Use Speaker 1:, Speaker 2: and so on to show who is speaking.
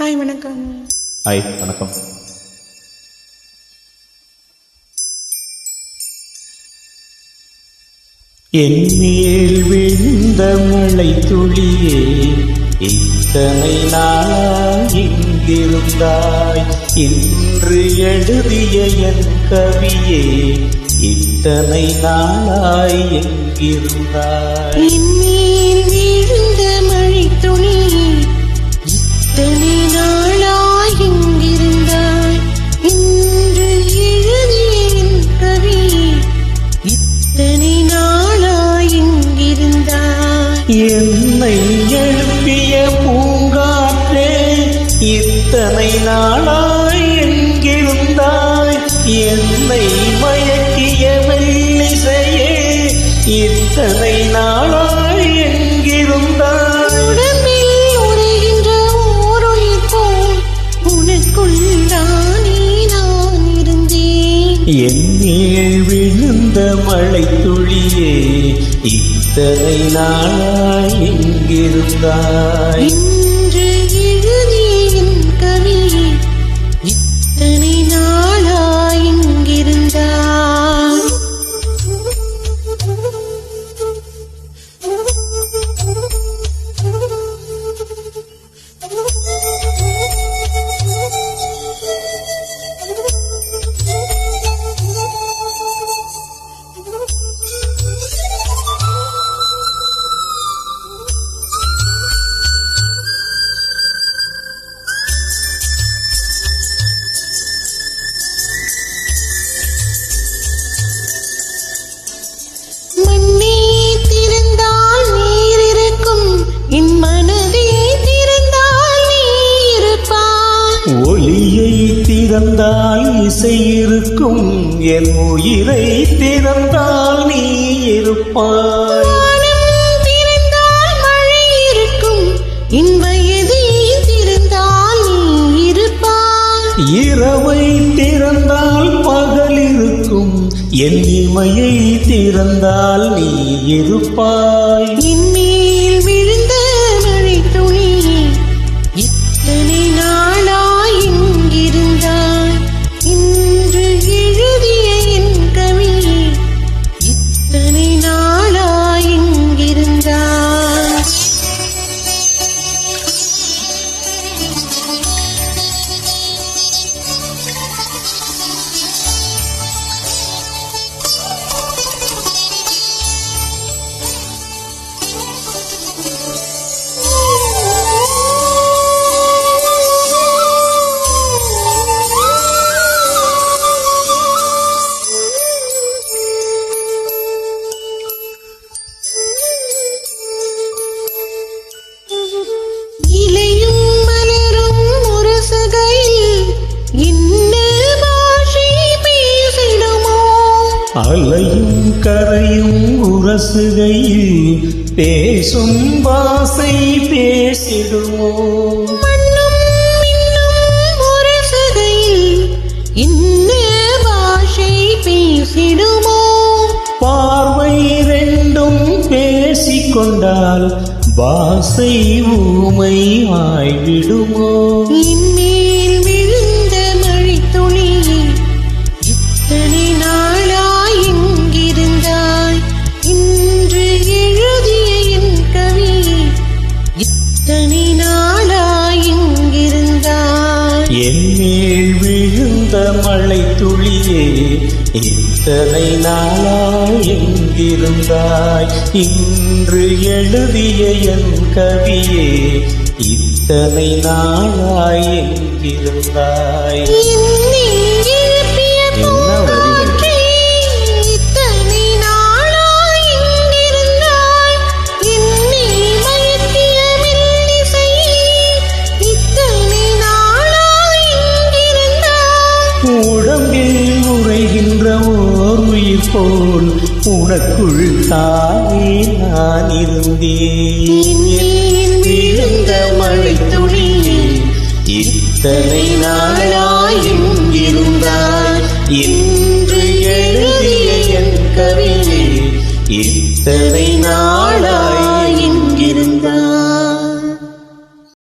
Speaker 1: Hi வணக்கம்.
Speaker 2: Hi வணக்கம். என் மேல் விழுந்த மழை துளியே, இத்தனை நாள் இங்கிருந்தாய். இன்று எழுதிய என் கவியே, இத்தனை நாளாய் எங்கிருந்தாய்.
Speaker 1: என் மேல் விழுந்த மழை துளியே, இத்தனை நாளாய் எங்கிருந்தாய். இன்று எழுதிய என் கவியே, இத்தனை நாளாய் எங்கிருந்தாய்.
Speaker 2: என்னை எழுப்பிய பூங்காற்றே, இத்தனை நாளாய் எங்கிருந்தாய். என்னை மயக்கிய மெல்லிசையே, இத்தனை நாளாய் எங்கிருந்தாய்.
Speaker 1: உடம்பில் உறைகின்ற ஓருயிர் போல் உனக்குள் தானே நான் இருந்தேன்.
Speaker 2: என் மேல் விழுந்த மழை துளியே, இத்தனை நாளாய் எங்கிருந்தாய்.
Speaker 1: இன்று எழுதிய என் கவியே, இத்தனை நாளாய் எங்கிருந்தாய். மண்ணே திறந்தால் நீர் இருக்கும், என் மனதே திறந்தால் நீ இருப்பாய்.
Speaker 2: ஒளியை திறந்தால் இசை இருக்கும், என் உயிரை திறந்தால் நீ இருப்பாய்.
Speaker 1: வானம் திறந்தால் மழை இருக்கும், என் வயதே திறந்தால் நீ இருப்பாய்.
Speaker 2: இரவை திறந்தால் பகல் இருக்கும், என் இமையை திறந்தால் நீ இருப்பாய்.
Speaker 1: என் மேல் விழுந்த மழை துளியே, இத்தனை நாளாய் எங்கிருந்தாய். இன்று எழுதிய என் கவியே, இத்தனை நாளாய் எங்கிருந்தாய். இலையும் மலரும் முரசுகையில் என்ன பாஷை பேசிடுமோ.
Speaker 2: அலையும் கரையும் உரசுகையில் பேசும் பாசை பேசிடுமோ.
Speaker 1: மண்ணும் மின்னும் முரசுகையில் என்ன பாஷை பேசிடுமோ.
Speaker 2: பார்வை ரெண்டும் பேசிக்கொண்டால் பாசை ஊமை ஆய்விடுமோ.
Speaker 1: என் மேல் விழுந்த மழை துளியே, இத்தனை நாளாய் எங்கிருந்தாய். இன்று எழுதிய என் கவியே, இத்தனை நாளாய் எங்கிருந்தாய்.
Speaker 2: என் மேல் விழுந்த மழை துளியே, இத்தனை நாளாய் எங்கிருந்தாய். இன்று எழுதிய என் கவியே, இத்தனை நாளாய் எங்கிருந்தாய்.
Speaker 1: என்னை எழுப்பிய
Speaker 2: என்ன வரிகள்?
Speaker 1: பூங்காற்றே, இத்தனை நாளாய் எங்கிருந்தாய். என்னை மயக்கிய மெல்லிசையே, இத்தனை நாளாய் எங்கிருந்தாய்.
Speaker 2: உடம்பில் உறைகின்ற ஓர் உயிர் போல் உனக்குள் தானே நான் இருந்தேன்.
Speaker 1: என்
Speaker 2: விழுந்த மழை துளியே, இத்தனை நாளாய் எங்கிருந்தாய். இன்று எழுதிய என் கவியே, இத்தனை நாளாய்